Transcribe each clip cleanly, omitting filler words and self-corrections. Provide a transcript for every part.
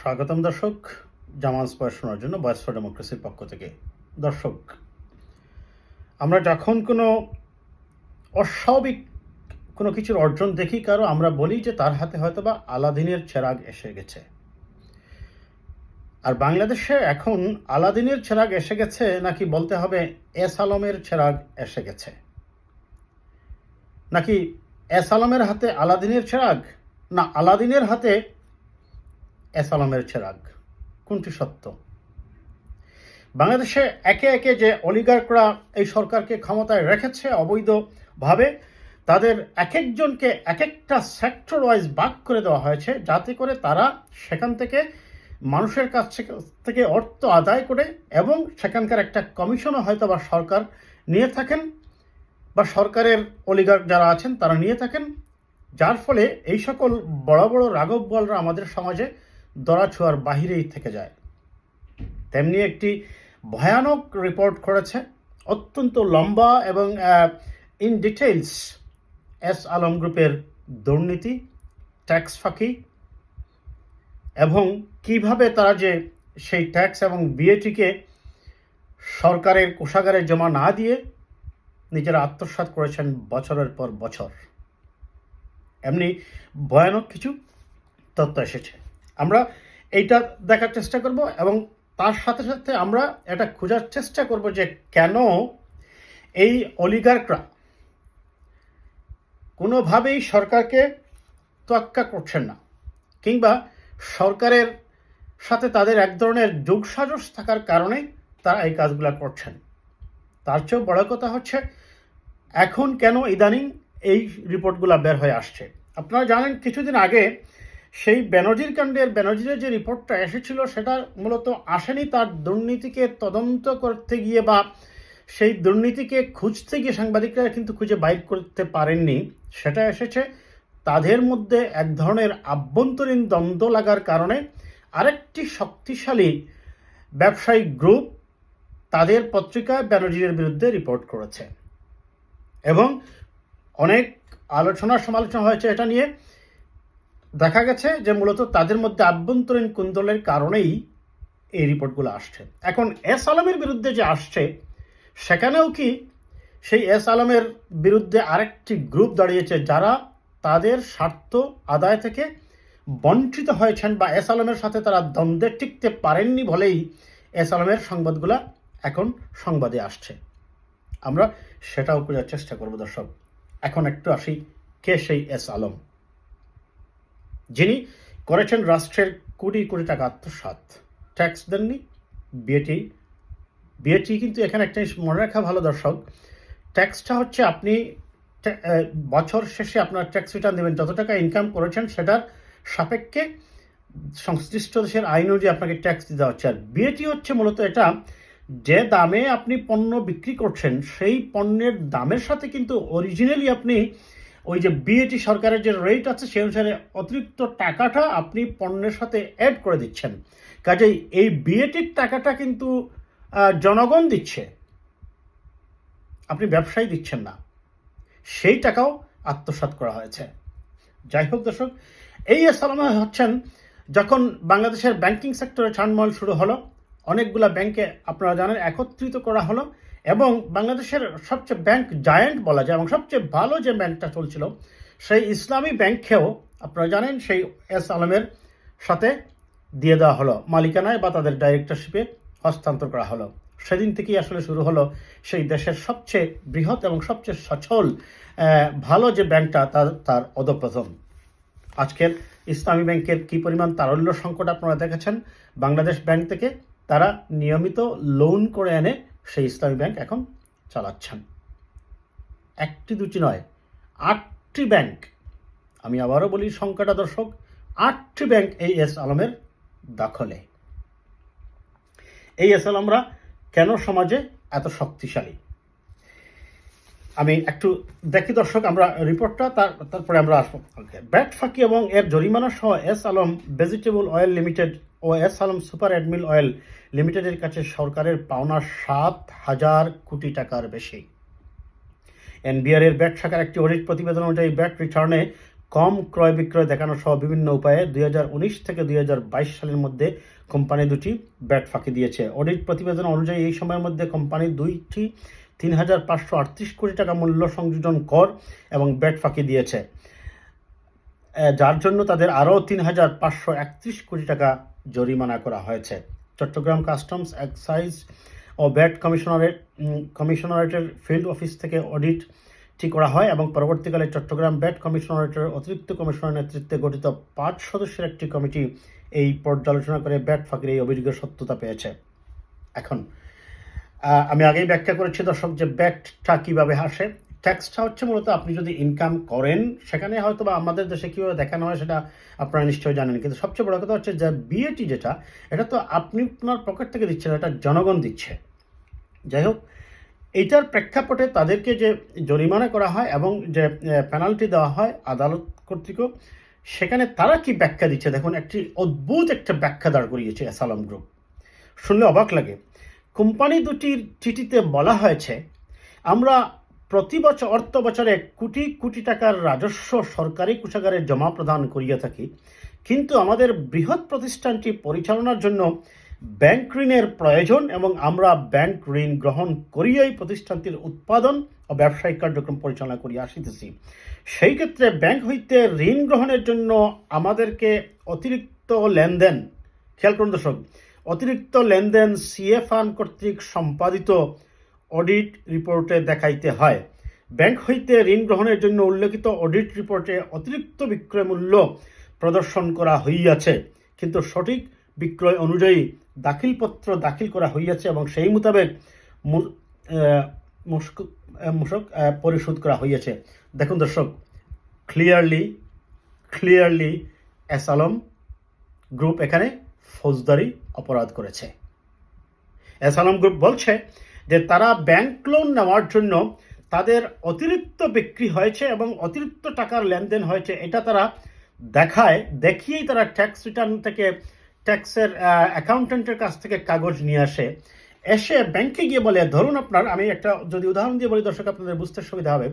স্বাগতম দর্শক, জামাল পড়াশোনার জন্য ভয়েস ফর ডেমোক্রেসির পক্ষ থেকে। দর্শক, আমরা যখন কোনো অস্বাভাবিক কোনো কিছুর অর্জন দেখি কারো, আমরা বলি যে তার হাতে হয়তোবা আলাদিনের চেরাগ এসে গেছে। আর বাংলাদেশে এখন আলাদিনের চেরাগ এসে গেছে নাকি বলতে হবে এস আলমের চেরাগ এসে গেছে, নাকি এস আলমের হাতে আলাদিনের চেরাগ, না আলাদিনের হাতে এস আলমের চেরাগ, কোনটি সত্য? বাংলাদেশে একে একে যে অলিগার্করা এই সরকারকে ক্ষমতায় রেখেছে অবৈধভাবে, তাদের এক একজনকে এক একটা সেক্টর ওয়াইজ ভাগ করে দেওয়া হয়েছে, যাতে করে তারা সেখান থেকে মানুষের কাছ থেকে অর্থ আদায় করে এবং সেখানকার একটা কমিশনও হয়তো বা সরকার নিয়ে থাকেন, বা সরকারের অলিগার্ক যারা আছেন তারা নিয়ে থাকেন, যার ফলে এই সকল বড় বড় রাঘব বলরা আমাদের সমাজে দরাছোঁয়ার বাহিরেই থেকে যায়। তেমনি একটি ভয়ানক রিপোর্ট করেছে, অত্যন্ত লম্বা এবং ইন ডিটেইলস, এস আলম গ্রুপের দুর্নীতি, ট্যাক্স ফাঁকি এবং কিভাবে তারা যে সেই ট্যাক্স এবং বিএটিকে সরকারের কোষাগারে জমা না দিয়ে নিজেরা আত্মসাৎ করেছেন বছরের পর বছর। এমনি ভয়ানক কিছু তথ্য এসেছে। আমরা এইটা দেখার চেষ্টা করব এবং তার সাথে সাথে আমরা এটা খোঁজার চেষ্টা করব যে কেন এই অলিগার্করা কোনোভাবেই সরকারকে তোয়াক্কা করছেন না, কিংবা সরকারের সাথে তাদের এক ধরনের যোগসাজশ থাকার কারণে তারা এই কাজগুলো করছেন। তার চেয়েও বড় কথা হচ্ছে এখন কেন ইদানিং এই রিপোর্টগুলো বের হয়ে আসছে। আপনারা জানেন কিছুদিন আগে সেই বেনজির কাণ্ডের বেনজিরের যে রিপোর্টটা এসেছিল, সেটা মূলত আসেনি তার দুর্নীতিকে তদন্ত করতে গিয়ে বা সেই দুর্নীতিকে খুঁজতে গিয়ে সাংবাদিকরা কিন্তু খুঁজে বাইর করতে পারেননি। সেটা এসেছে তাদের মধ্যে এক ধরনের আভ্যন্তরীণ দ্বন্দ্ব লাগার কারণে আরেকটি শক্তিশালী ব্যবসায়িক গ্রুপ তাদের পত্রিকায় বেনজিরের বিরুদ্ধে রিপোর্ট করেছে এবং অনেক আলোচনা সমালোচনা হয়েছে এটা নিয়ে। দেখা গেছে যে মূলত তাদের মধ্যে আভ্যন্তরীণ কুন্দলের কারণেই এই রিপোর্টগুলো আসছে। এখন এস আলমের বিরুদ্ধে যে আসছে, সেখানেও কি সেই এস আলমের বিরুদ্ধে আরেকটি গ্রুপ দাঁড়িয়েছে যারা তাদের স্বার্থ আদায় থেকে বঞ্চিত হয়েছেন, বা এস আলমের সাথে তারা দ্বন্দ্বে টিকতে পারেননি বলেই এস আলমের সংবাদগুলা এখন সংবাদে আসছে। আমরা সেটাও খোঁজার চেষ্টা করব দর্শক। এখন একটু আসি, কে সেই এস আলম যিনি করেছেন রাষ্ট্রের কোটি কোটি টাকা আত্মসাৎ, ট্যাক্স দেননি, বিএটি কিন্তু এখানে একটা মনে রাখা ভালো দর্শক, ট্যাক্সটা হচ্ছে আপনি বছর শেষে আপনার ট্যাক্স রিটার্ন দেবেন, যত টাকা ইনকাম করেছেন সেটার সাপেক্ষে সংশ্লিষ্ট দেশের আইন অনুযায়ী আপনাকে ট্যাক্স দিতে হচ্ছে। আর বিএটি হচ্ছে মূলত এটা, যে দামে আপনি পণ্য বিক্রি করছেন সেই পণ্যের দামের সাথে কিন্তু অরিজিনালি আপনি ওই যে বিএটি সরকারের যে রেট আছে সেই অনুসারে অতিরিক্ত টাকাটা আপনি পণ্যের সাথে অ্যাড করে দিচ্ছেন। কাজেই এই বিএটির টাকাটা কিন্তু জনগণ দিচ্ছে, আপনি ব্যবসায়ী দিচ্ছেন না, সেই টাকাও আত্মসাৎ করা হয়েছে। যাই হোক দর্শক, এই এস আলম হচ্ছেন, যখন বাংলাদেশের ব্যাংকিং সেক্টরে ছানমহল শুরু হলো, অনেকগুলা ব্যাংকে আপনারা জানেন একত্রিত করা হলো এবং বাংলাদেশের সবচেয়ে ব্যাংক জায়ান্ট বলা যায় এবং সবচেয়ে ভালো যে ব্যাংকটা চলছিল সেই ইসলামী ব্যাংকেও আপনারা জানেন সেই এস আলমের সাথে দিয়ে দেওয়া হলো, মালিকানায় বা তাদের ডাইরেক্টরশিপে হস্তান্তর করা হলো। সেদিন থেকেই আসলে শুরু হলো সেই দেশের সবচেয়ে বৃহৎ এবং সবচেয়ে সচল ভালো যে ব্যাংকটা তার অধঃপতন। আজকের ইসলামী ব্যাংকের কি পরিমাণ তারল্য সংকট আপনারা দেখেছেন। বাংলাদেশ ব্যাংক থেকে তারা নিয়মিত লোন করে এনে সেই ইসলামী ব্যাংক এখন চালাচ্ছেন। একটি দুটি নয়, 8টি ব্যাংক, আমি আবারও বলি সংখ্যাটা দর্শক, 8টি ব্যাংক এই এস আলমের দখলে। এই এস আলমরা কেন সমাজে এত শক্তিশালী, আমি একটু দেখি দর্শক আমরা রিপোর্টটা, তারপরে আমরা আসবো। ব্যাট ফাঁকি এবং এর জরিমানা সহ S Alam vegetable oil limited ও S Alam super edible oil লিমিটেডের কাছে সরকারের পাওনা 7,000 কোটি টাকার বেশি। এনবিআর এর ব্যাট শাখার একটি অডিট প্রতিবেদন অনুযায়ী ব্যাট রিটার্নে কম ক্রয় বিক্রয় দেখানো সহ বিভিন্ন উপায়ে 2019 থেকে 2022 সালের মধ্যে কোম্পানি দুটি ব্যাট ফাঁকি দিয়েছে। অডিট প্রতিবেদন অনুযায়ী এই সময়ের মধ্যে কোম্পানি দুইটি 3,538 কোটি টাকা মূল্য সংযোজন কর এবং ব্যাট ফাঁকি দিয়েছে, যার জন্য তাদের আরও 3,531 কোটি টাকা জরিমানা করা হয়েছে। চট্টগ্রাম কাস্টমস এক্সাইজ ও ব্যাট কমিশনারেটের ফিল্ড অফিস থেকে অডিটটি করা হয় এবং পরবর্তীকালে চট্টগ্রাম ব্যাট কমিশনারেটের অতিরিক্ত কমিশনার নেতৃত্বে গঠিত 5 সদস্যের একটি কমিটি এই পর্যালোচনা করে ব্যাট ফাঁকির এই অভিযোগের সত্যতা পেয়েছে। এখন আমি আগেই ব্যাখ্যা করেছি দর্শক যে ব্যাটটা কীভাবে আসে। ট্যাক্সটা হচ্ছে মূলত আপনি যদি ইনকাম করেন, সেখানে হয়তো বা আমাদের দেশে কীভাবে দেখানো হয় সেটা আপনারা নিশ্চয়ই জানেন, কিন্তু সবচেয়ে বড় কথা হচ্ছে যে বিএটি যেটা, এটা তো আপনি আপনার পকেট থেকে দিচ্ছেন, এটা জনগণ দিচ্ছে। যাই হোক, এইটার প্রেক্ষাপটে তাদেরকে যে জরিমানা করা হয় এবং যে পেনাল্টি দেওয়া হয় আদালত কর্তৃক, সেখানে তারা কি ব্যাখ্যা দিচ্ছে দেখুন। একটি অদ্ভুত একটা ব্যাখ্যা দাঁড় করিয়েছে অ্যাসালম গ্রুপ, শুনলে অবাক লাগে। কোম্পানি দুটির চিঠিতে বলা হয়েছে, আমরা প্রতি বছর অর্থ বছরে কোটি কোটি টাকার রাজস্ব সরকারি কোষাগারে জমা প্রদান করিয়া থাকি, কিন্তু আমাদের বৃহৎ প্রতিষ্ঠানটি পরিচালনার জন্য ব্যাংক ঋণের প্রয়োজন এবং আমরা ব্যাংক ঋণ গ্রহণ করিয়াই প্রতিষ্ঠানটির উৎপাদন ও ব্যবসায়িক কার্যক্রম পরিচালনা করিয়া আসিতেছি। সেই ক্ষেত্রে ব্যাংক হইতে ঋণ গ্রহণের জন্য আমাদেরকে অতিরিক্ত লেনদেন, খেয়াল করুন দর্শক, অতিরিক্ত লেনদেন সিএ ফার্ম কর্তৃক সম্পাদিত অডিট রিপোর্টে দেখাইতে হয়। ব্যাংক হইতে ঋণ গ্রহণের জন্য উল্লেখিত অডিট রিপোর্টে অতিরিক্ত বিক্রয় মূল্য প্রদর্শন করা হইয়াছে, কিন্তু সঠিক বিক্রয় অনুযায়ী দাখিলপত্র দাখিল করা হইয়াছে এবং সেই মোতাবেক মূসক পরিশোধ করা হইয়াছে। দেখুন দর্শক, ক্লিয়ারলি অ্যাসালম গ্রুপ এখানে ফৌজদারি অপরাধ করেছে। অ্যাসালম গ্রুপ বলছে যে তারা ব্যাংক লোন নেওয়ার জন্য তাদের অতিরিক্ত বিক্রি হয়েছে এবং অতিরিক্ত টাকার লেনদেন হয়েছে, এটা তারা দেখিয়েই তারা ট্যাক্স রিটার্ন থেকে ট্যাক্সের অ্যাকাউন্টেন্টের কাছ থেকে কাগজ নিয়ে এসে ব্যাংকে গিয়ে বলে, ধরুন আপনার, আমি একটা যদি উদাহরণ দিয়ে বলি দর্শক আপনাদের বুঝতে সুবিধা হবে,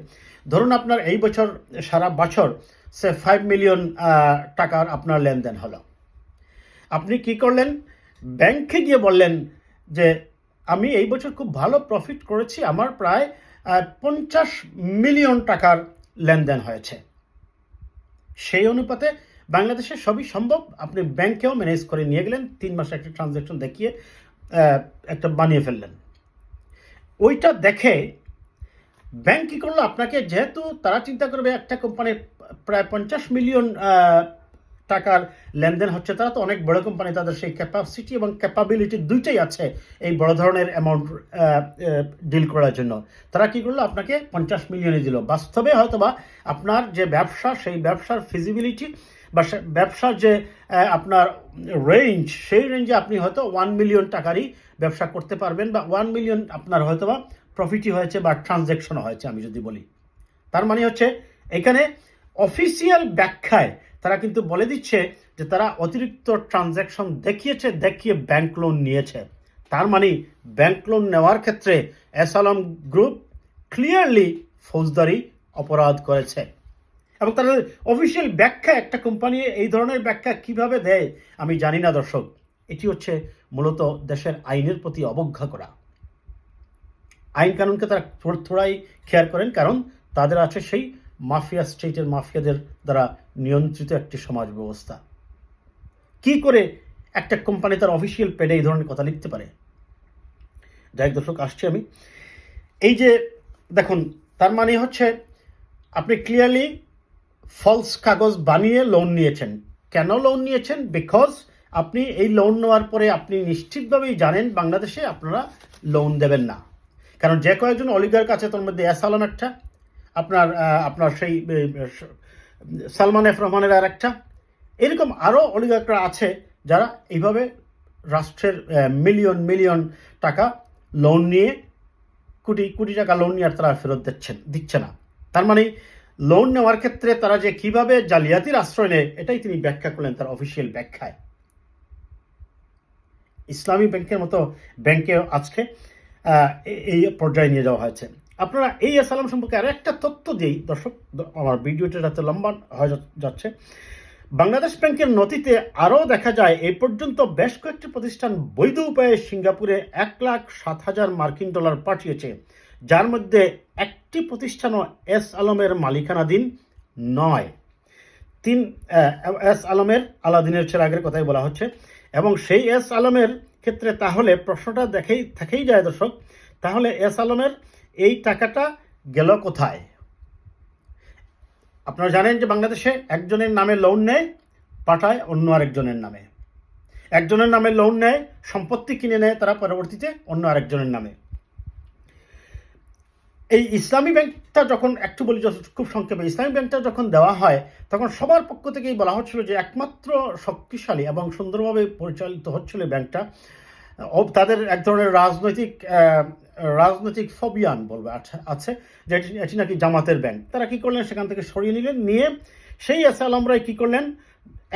ধরুন আপনার এই বছর সারা বছর 5 মিলিয়ন টাকার আপনার লেনদেন হলো। আপনি কি করলেন, ব্যাংকে গিয়ে বললেন যে আমি এই বছর খুব ভালো প্রফিট করেছি, আমার প্রায় 50 মিলিয়ন টাকার লেনদেন হয়েছে। সেই অনুপাতে বাংলাদেশে সবই সম্ভব, আপনি ব্যাংকেও ম্যানেজ করে নিয়ে গেলেন, 3 মাসে একটা ট্রানজ্যাকশন দেখিয়ে একটা বানিয়ে ফেললেন। ওইটা দেখে ব্যাংক কী করলো, আপনাকে, যেহেতু তারা চিন্তা করবে একটা কোম্পানির প্রায় 50 মিলিয়ন টাকার লেনদেন হচ্ছে, তারা তো অনেক বড় কোম্পানি, তাদের সেই ক্যাপাসিটি এবং ক্যাপাবিলিটি দুইটাই আছে এই বড় ধরনের অ্যামাউন্ট ডিল করার জন্য। তারা কি করলো, আপনাকে 50 মিলিয়নে দিল। বাস্তবে হয়তোবা আপনার যে ব্যবসা, সেই ব্যবসার ফিজিবিলিটি বা ব্যবসার যে আপনার রেঞ্জ, সেই রেঞ্জে আপনি হয়তো 1 মিলিয়ন টাকারই ব্যবসা করতে পারবেন, বা 1 মিলিয়ন আপনার হয়তোবা প্রফিটই হয়েছে বা ট্রানজ্যাকশন হয়েছে, আমি যদি বলি। তার মানে হচ্ছে এখানে অফিসিয়াল ব্যাখ্যায় তারা কিন্তু বলে দিচ্ছে যে তারা অতিরিক্ত ট্রানজ্যাকশন দেখিয়ে ব্যাংক লোন নিয়েছে। তার মানে ব্যাংক লোন নেওয়ার ক্ষেত্রে অ্যাসালম গ্রুপ ক্লিয়ারলি ফৌজদারি অপরাধ করেছে। এবং তাদের অফিসিয়াল ব্যাখ্যা, একটা কোম্পানি এই ধরনের ব্যাখ্যা কিভাবে দেয় আমি জানি না দর্শক। এটি হচ্ছে মূলত দেশের আইনের প্রতি অবজ্ঞা করা। আইন কানুনকে তারা থোড়াই খেয়াল করেন, কারণ তাদের আছে সেই মাফিয়া স্টেটের মাফিয়াদের দ্বারা নিয়ন্ত্রিত একটি সমাজ ব্যবস্থা। কি করে একটা কোম্পানি তার অফিসিয়াল পেডে এই ধরনের কথা লিখতে পারে? যাই দর্শক, আসছি আমি। এই যে দেখুন, তার মানে হচ্ছে আপনি ক্লিয়ারলি ফলস কাগজ বানিয়ে লোন নিয়েছেন। কেন লোন নিয়েছেন? বিকজ আপনি এই লোন নেওয়ার পরে আপনি নিশ্চিতভাবেই জানেন বাংলাদেশে আপনারা লোন দেবেন না। কারণ যে কয়েকজন অলিগার কাছে, তার মধ্যে অ্যাসালম একটা, আপনার সেই সালমান এফ রহমানের আর একটা, এরকম আরও অলিগাররা আছে যারা এইভাবে রাষ্ট্রের মিলিয়ন টাকা লোন নিয়ে, কোটি টাকা লোন নিয়ে আর তারা ফেরত দিচ্ছে না। তার মানে লোন নেওয়ার ক্ষেত্রে তারা যে কিভাবে জালিয়াতির আশ্রয় নেয়, এটাই তিনি ব্যাখ্যা করলেন তার অফিসিয়াল ব্যাখ্যায়। ইসলামী ব্যাংকের মতো ব্যাংকে আজকে এই পর্যায়ে নিয়ে যাওয়া হয়েছে। আপনারা এই এস আলম সম্পর্কে আরো একটা তথ্য দিই দর্শক, আমার ভিডিওটা যাতে লম্বা হয়ে যাচ্ছে। বাংলাদেশ ব্যাংকের নথিতে আরও দেখা যায় এই পর্যন্ত বেশ কয়েকটি প্রতিষ্ঠান বৈধ উপায়ে সিঙ্গাপুরে 1,07,000 মার্কিন ডলার পাঠিয়েছে, যার মধ্যে একটি প্রতিষ্ঠানও এস আলমের মালিকানাধীন নয়। এস আলমের আলাদিনের ছেলের কথাই বলা হচ্ছে। এবং সেই এস আলমের ক্ষেত্রে তাহলে প্রশ্নটা থেকেই যায় দর্শক, তাহলে এস আলমের এই টাকাটা গেল কোথায়? আপনারা জানেন যে বাংলাদেশে একজনের নামে লোন নেয়, পাঠায় অন্য আরেকজনের নামে। একজনের নামে লোন নেয়, সম্পত্তি কিনে নেয় তারা পরবর্তীতে অন্য আরেকজনের নামে। এই ইসলামী ব্যাংকটা যখন, একটু বলি খুব সংক্ষেপে, ইসলামী ব্যাংকটা যখন দেওয়া হয় তখন সবার পক্ষ থেকেই বলা হচ্ছিল যে একমাত্র শক্তিশালী এবং সুন্দরভাবে পরিচালিত হচ্ছিল ব্যাংকটা, তাদের এক ধরনের রাজনৈতিক ফবিয়ান বলবে আছে, যে এটি নাকি জামাতের ব্যাংক। তারা কি করলেন, সেখান থেকে সরিয়ে নিলেন, নিয়ে সেই এস আলমরাই কি করলেন,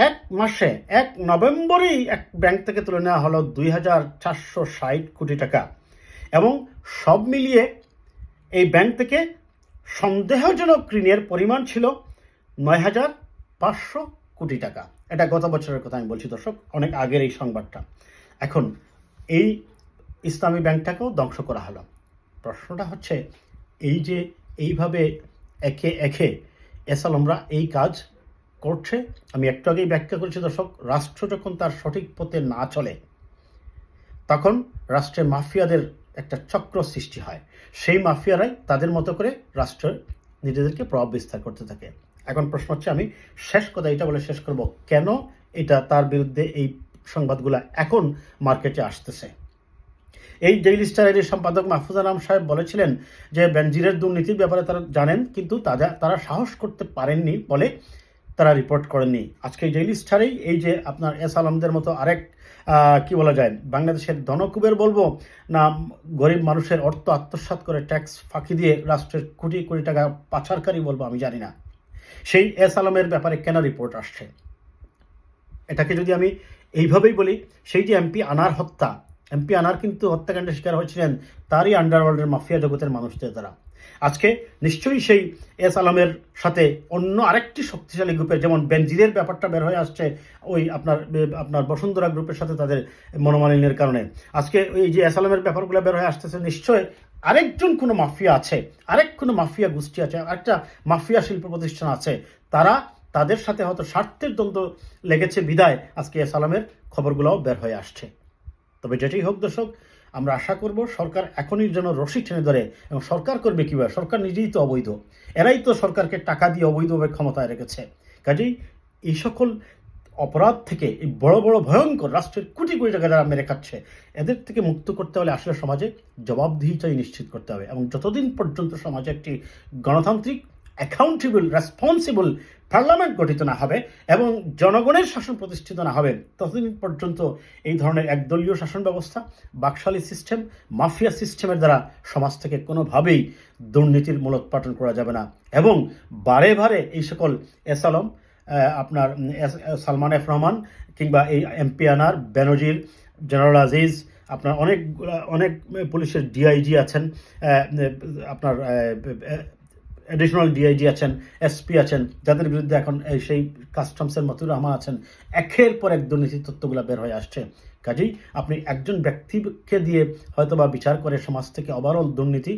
1 নভেম্বরেই এক ব্যাংক থেকে তুলে নেওয়া হলো 2,460 কোটি টাকা। এবং সব মিলিয়ে এই ব্যাংক থেকে সন্দেহজনক ঋণের পরিমাণ ছিল 9,500 কোটি টাকা। এটা গত বছরের কথা আমি বলছি দর্শক, অনেক আগের এই সংবাদটা। এখন এই ইসলামী ব্যাংকটাকেও ধ্বংস করা হলো। প্রশ্নটা হচ্ছে এই যে এইভাবে একে একে এস আলমরা এই কাজ করছে, আমি একটু আগেই ব্যাখ্যা করেছি দর্শক, রাষ্ট্র যখন তার সঠিক পথে না চলে তখন রাষ্ট্রের মাফিয়াদের একটা চক্র সৃষ্টি হয়। সেই মাফিয়ারাই তাদের মতো করে রাষ্ট্রের নিজেদেরকে প্রভাব বিস্তার করতে থাকে। এখন প্রশ্ন হচ্ছে, আমি শেষ কথা এটা বলে শেষ করব, কেন এটা তার বিরুদ্ধে এই সংবাদগুলো এখন মার্কেটে আসতেছে। এই ডেইলি স্টারের সম্পাদক মাহফুজ আনাম সাহেব বলেছিলেন যে বেনজিরের দুর্নীতির ব্যাপারে তারা জানেন, কিন্তু তারা সাহস করতে পারেননি বলে তারা রিপোর্ট করেননি। আজকে এই ডেইলি স্টারেই এই যে আপনার এস আলমদের মতো আরেক কি বলা যায়, বাংলাদেশের ধনকুবের বলবো না গরিব মানুষের অর্থ আত্মসাৎ করে ট্যাক্স ফাঁকি দিয়ে রাষ্ট্রের কোটি কোটি টাকা পাচারকারী বলবো, আমি জানি না, সেই এস আলমের ব্যাপারে কেন রিপোর্ট আসছে। এটাকে যদি আমি এইভাবেই বলি, সেই যে এমপি আনার কিন্তু হত্যাকাণ্ডের শিকার হয়েছিলেন তারই আন্ডারওয়ার্ল্ডের মাফিয়া জগতের মানুষদের দ্বারা। আজকে নিশ্চয়ই সেই এস আলমের সাথে অন্য আরেকটি শক্তিশালী গ্রুপের, যেমন বেনজিরের ব্যাপারটা বের হয়ে আসছে ওই আপনার বসুন্ধরা গ্রুপের সাথে তাদের মনোমালিন্যের কারণে। আজকে এই যে এস আলমের ব্যাপারগুলো বের হয়ে আসতেছে, নিশ্চয় আরেকজন কোনো মাফিয়া আছে, কোনো মাফিয়া গোষ্ঠী আছে, আরেকটা মাফিয়া শিল্প প্রতিষ্ঠান আছে, তাদের সাথে হয়তো স্বার্থের দ্বন্দ্ব লেগেছে বিদায় আজকে এস আলমের খবরগুলোও বের হয়ে আসছে। তবে যেটাই হোক দর্শক, আমরা আশা করব সরকার এখনই যেন রশি টেনে ধরে। এবং সরকার করবে কীভাবে, সরকার নিজেই তো অবৈধ, এরাই তো সরকারকে টাকা দিয়ে অবৈধভাবে ক্ষমতায় রেখেছে। কাজেই এই সকল অপরাধ থেকে, এই বড় বড় ভয়ঙ্কর রাষ্ট্রের কোটি কোটি টাকা যারা মেরে খাচ্ছে, এদের থেকে মুক্ত করতে হলে আসলে সমাজে জবাবদিহিতাই নিশ্চিত করতে হবে। এবং যতদিন পর্যন্ত সমাজে একটি গণতান্ত্রিক, অ্যাকাউন্টেবল, রেসপন্সিবল পার্লামেন্ট গঠিত না হবে এবং জনগণের শাসন প্রতিষ্ঠিত না হবে, ততদিন পর্যন্ত এই ধরনের একদলীয় শাসন ব্যবস্থা, বাকশালী সিস্টেম, মাফিয়া সিস্টেমের দ্বারা সমাজ থেকে কোনোভাবেই দুর্নীতির মূলোৎপাটন করা যাবে না। এবং বারে বারে এই সকল এস আলম, আপনার সালমান এফ রহমান, কিংবা এই এমপি আনার, বেনজির, জেনারেল আজিজ, আপনার অনেক পুলিশের ডিআইজি আছেন, আপনার অ্যাডিশনাল ডিআইজি আছেন, এসপি আছেন, যাদের বিরুদ্ধে এখন সেই কাস্টমসের মতিউর রহমান আছেন, একের পর এক দুর্নীতির তথ্যগুলো বের হয়ে আসছে। কাজেই আপনি একজন ব্যক্তিকে দিয়ে হয়তো বা বিচার করে সমাজ থেকে ওভারঅল দুর্নীতি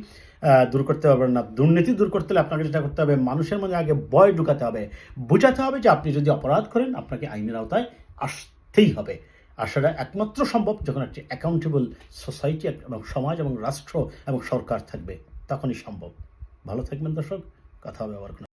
দূর করতে পারবেন না। দুর্নীতি দূর করতে হলে আপনাকে যেটা করতে হবে, মানুষের মধ্যে আগে ভয় ঢুকাতে হবে, বোঝাতে হবে যে আপনি যদি অপরাধ করেন আপনাকে আইনের আওতায় আসতেই হবে। আর সেটা একমাত্র সম্ভব যখন একটি অ্যাকাউন্টেবল সোসাইটি এবং সমাজ এবং রাষ্ট্র এবং সরকার থাকবে, তখনই সম্ভব। ভালো থাকবেন দর্শক, কথা হবে আবার।